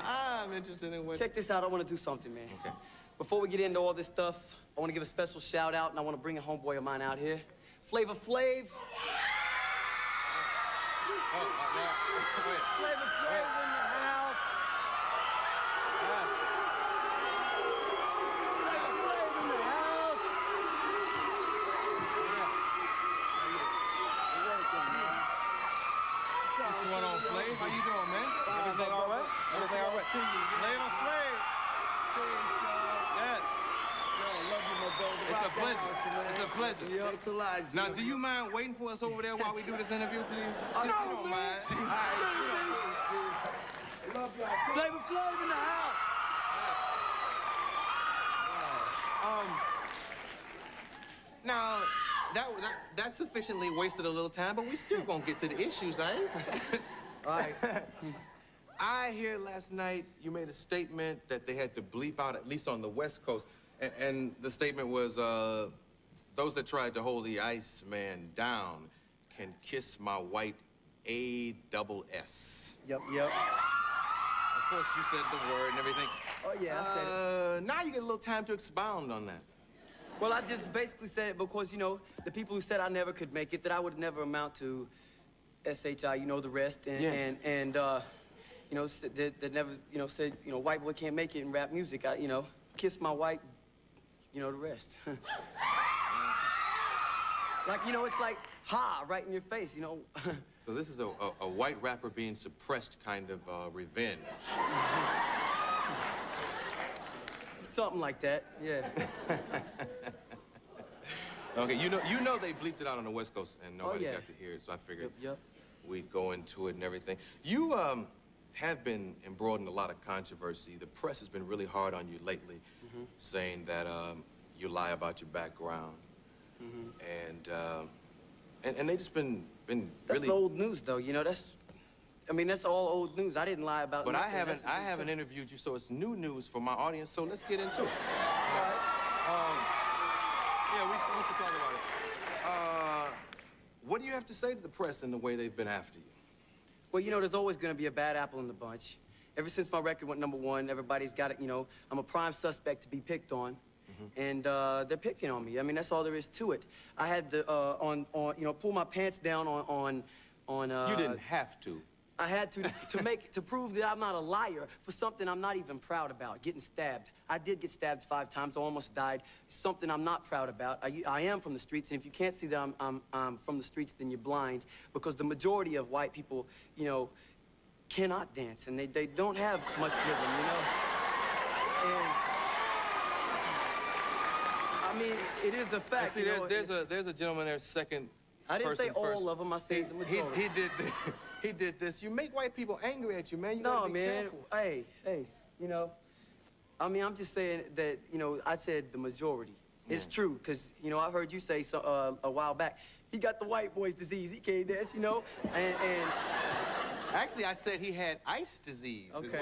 I'm interested in what... Check this out. I want to do something, man. Okay. Before we get into all this stuff, I want to give a special shout out, and I want to bring a homeboy of mine out here. Flavor Flav. Flavor Flav in the house. Flavor Flav in the house. What's going on, Flav? How you doing, man? Everything all right? Everything all right? Flavor Flav. Yes. It's a pleasure. It's a pleasure. Thanks a lot, Now, do you mind waiting for us over there while we do this interview, please? No, you don't mind. All right. Flavor Flav in the house. Now, that sufficiently wasted a little time, but we still gonna get to the issues, eh? All right. I hear last night you made a statement that they had to bleep out, at least on the West Coast, and the statement was, those that tried to hold the Iceman down can kiss my white A-double-S. Yep. Of course, you said the word and everything. Oh, yeah, I said it. Now you get a little time to expound on that. Well, I just basically said it because, you know, the people who said I never could make it, that I would never amount to SHI, you know, the rest, and, you know, that never, you know, said, you know, white boy can't make it in rap music. I, you know, kiss my white, you know, the rest. Like, you know, it's like, ha, right in your face, you know. So this is a white rapper being suppressed kind of revenge. Something like that, yeah. Okay, you know they bleeped it out on the West Coast and nobody got to hear it, so I figured we'd go into it and everything. You have been embroiled in a lot of controversy. The press has been really hard on you lately, saying that you lie about your background. And they just been really... That's old news, though, you know, I mean, that's all old news. I didn't lie about But nothing. I haven't interviewed you, so it's new news for my audience, so let's get into it. All right. Yeah, we should talk about it. What do you have to say to the press in the way they've been after you? Well, you know, there's always going to be a bad apple in the bunch. Ever since my record went #1, everybody's got it, you know, I'm a prime suspect to be picked on. And they're picking on me. I mean, that's all there is to it. I had to, you know, pull my pants down on You didn't have to. I had to prove that I'm not a liar for something I'm not even proud about, getting stabbed. I did get stabbed 5 times, I almost died. Something I'm not proud about. I am from the streets, and if you can't see that I'm from the streets, then you're blind, because the majority of white people, you know, cannot dance, and they don't have much rhythm, you know? And I mean, it is a fact. See, there's a gentleman there, second. I didn't say all first. of them. I said the majority. He did this. You make white people angry at you, man. You no, gotta be man. careful. Hey, you know, I mean, I'm just saying that, you know, I said the majority. It's true, because, you know, I heard you say so, a while back, he got the white boy's disease. He can't dance, you know, and... Actually, I said he had ice disease. Okay.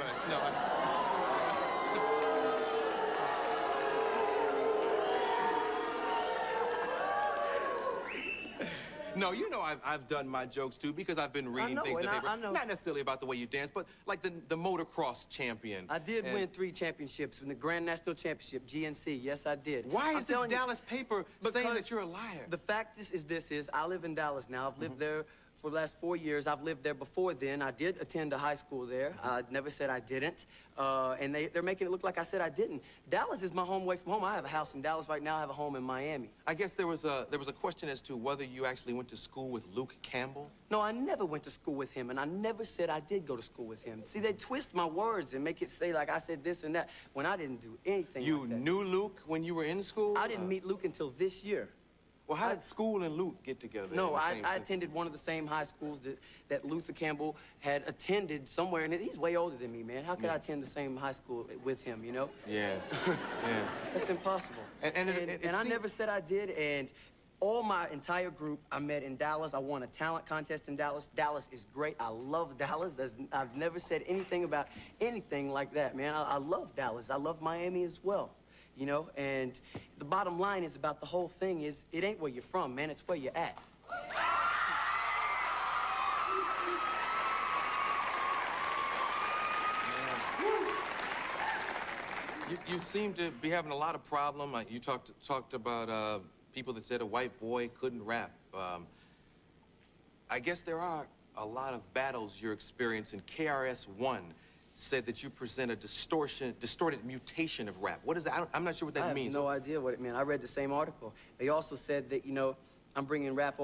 No, you know I've done my jokes, too, because I've been reading things in the paper. I know. Not necessarily about the way you dance, but like the motocross champion. I did win 3 championships in the Grand National Championship, GNC. Yes, I did. Why is this Dallas paper saying that you're a liar? The fact is I live in Dallas now. I've lived there for the last 4 years. I've lived there before then. I did attend a high school there. I never said I didn't. And they're making it look like I said I didn't. Dallas is my home away from home. I have a house in Dallas right now. I have a home in Miami. I guess there was a question as to whether you actually went to school with Luke Campbell. No, I never went to school with him, and I never said I did go to school with him. See, they twist my words and make it say like I said this and that when I didn't do anything like that. You knew Luke when you were in school? I didn't meet Luke until this year. Well, how did school and Luke get together? No, I attended one of the same high schools that Luther Campbell had attended somewhere, and he's way older than me, man. How could I attend the same high school with him, you know? Yeah, yeah. That's impossible. And I never said I did, and all my entire group I met in Dallas. I won a talent contest in Dallas. Dallas is great. I love Dallas. I've never said anything about anything like that, man. I love Dallas. I love Miami as well. You know, and the bottom line is about the whole thing is it ain't where you're from, man. It's where you're at. You seem to be having a lot of problem. You talked about people that said a white boy couldn't rap. I guess there are a lot of battles you're experiencing. KRS-One said that you present a distorted mutation of rap. What is that? I'm not sure what that means. I have no idea what it meant. I read the same article. They also said that, you know, I'm bringing rap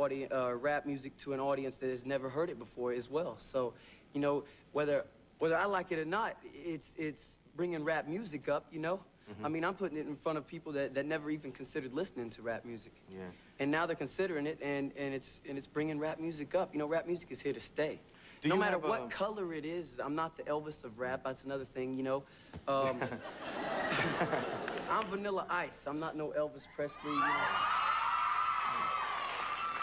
music to an audience that has never heard it before as well. So, you know, whether I like it or not, it's bringing rap music up, you know? I mean, I'm putting it in front of people that never even considered listening to rap music. Yeah. And now they're considering it, and it's bringing rap music up. You know, rap music is here to stay. No matter what color it is, I'm not the Elvis of rap. That's another thing, you know. I'm Vanilla Ice. I'm not no Elvis Presley, you know.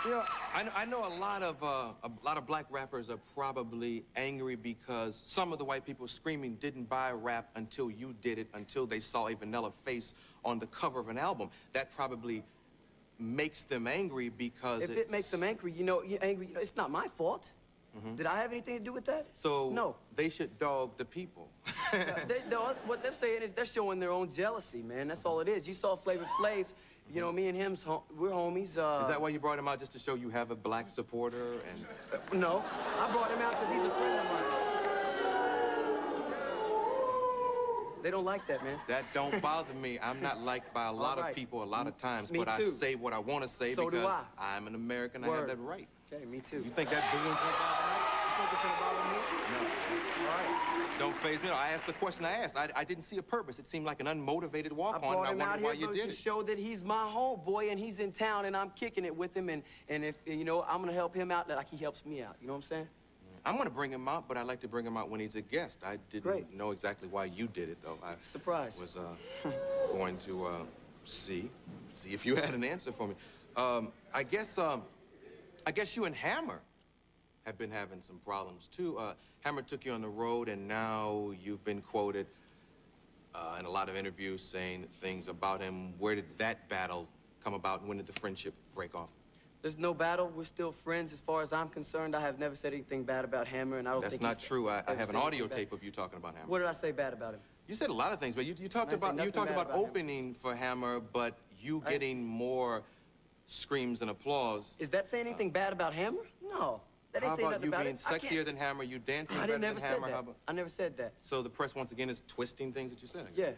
You know, I know a lot of black rappers are probably angry because some of the white people screaming didn't buy rap until you did it, until they saw a vanilla face on the cover of an album. That probably makes them angry because if it makes them angry, you know, it's not my fault. Did I have anything to do with that? So no. They should dog the people. What they're saying is they're showing their own jealousy, man. That's all it is. You saw Flavor Flav. You know, me and him, we're homies. Is that why you brought him out, just to show you have a black supporter? And no, I brought him out because he's a friend of mine. They don't like that, man. That don't bother me. I'm not liked by a lot of people a lot of times, me but too. I say what I want to say because I'm an American. I have that right. Okay, me too. You think that booing's gonna bother me? You think it's gonna bother me? No. All right. Don't faze me. I asked the question I asked. I didn't see a purpose. It seemed like an unmotivated walk-on, and I wondered why you did it. To show that he's my homeboy, and he's in town, and I'm kicking it with him, and if, you know, I'm gonna help him out like he helps me out. You know what I'm saying? I'm gonna bring him out, but I like to bring him out when he's a guest. I didn't know exactly why you did it, though. I was going to see if you had an answer for me. I guess you and Hammer have been having some problems, too. Hammer took you on the road, and now you've been quoted in a lot of interviews saying things about him. Where did that battle come about, and when did the friendship break off? There's no battle. We're still friends as far as I'm concerned. I have never said anything bad about Hammer, and I don't think that's not true. I have an audio tape of you talking about Hammer. What did I say bad about him? You said a lot of things, but you talked about opening for Hammer, but you getting more screams and applause. Is that saying anything bad about Hammer? No. That ain't saying nothing about it. How about you being sexier than Hammer, you dancing better than Hammer? I never said that. So the press, once again, is twisting things that you said? Yeah,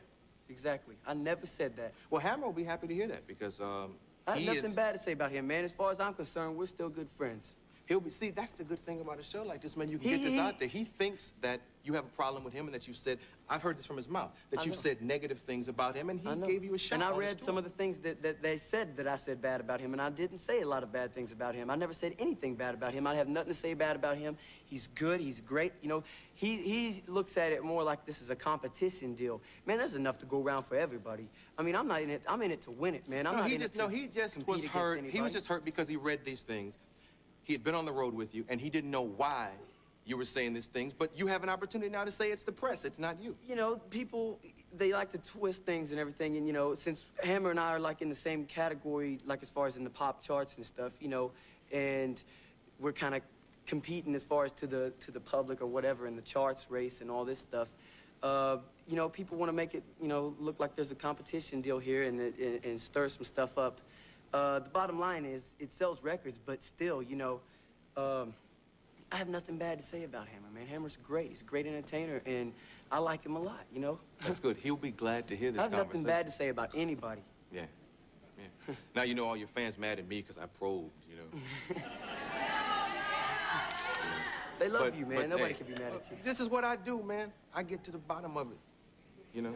exactly. I never said that. Well, Hammer will be happy to hear that because I have nothing bad to say about him, man. As far as I'm concerned, we're still good friends. See, that's the good thing about a show like this, man. You can get this out there. He thinks that you have a problem with him and that you said, I've heard this from his mouth, that you said negative things about him, and he gave you a shot. And I read some of the things that they said that I said bad about him, and I didn't say a lot of bad things about him. I never said anything bad about him. I have nothing to say bad about him. He's good. He's great. You know, he looks at it more like this is a competition deal. Man, there's enough to go around for everybody. I mean, I'm not in it. I'm in it to win it, man. He just was hurt. He was just hurt because he read these things. He had been on the road with you, and he didn't know why you were saying these things, but you have an opportunity now to say it's the press, it's not you. You know, people, they like to twist things and everything, and, you know, since Hammer and I are, like, in the same category, like, as far as in the pop charts and stuff, you know, and we're kind of competing as far as to the public or whatever in the charts race and all this stuff, you know, people want to make it, you know, look like there's a competition deal here and stir some stuff up. The bottom line is, it sells records, but still, you know, I have nothing bad to say about Hammer, man. Hammer's great. He's a great entertainer, and I like him a lot, you know? That's good. He'll be glad to hear this conversation. I have nothing bad to say about anybody. Yeah. Yeah. Now you know all your fans mad at me because I probed, you know. They love you, man. Nobody can be mad at you. This is what I do, man. I get to the bottom of it, you know?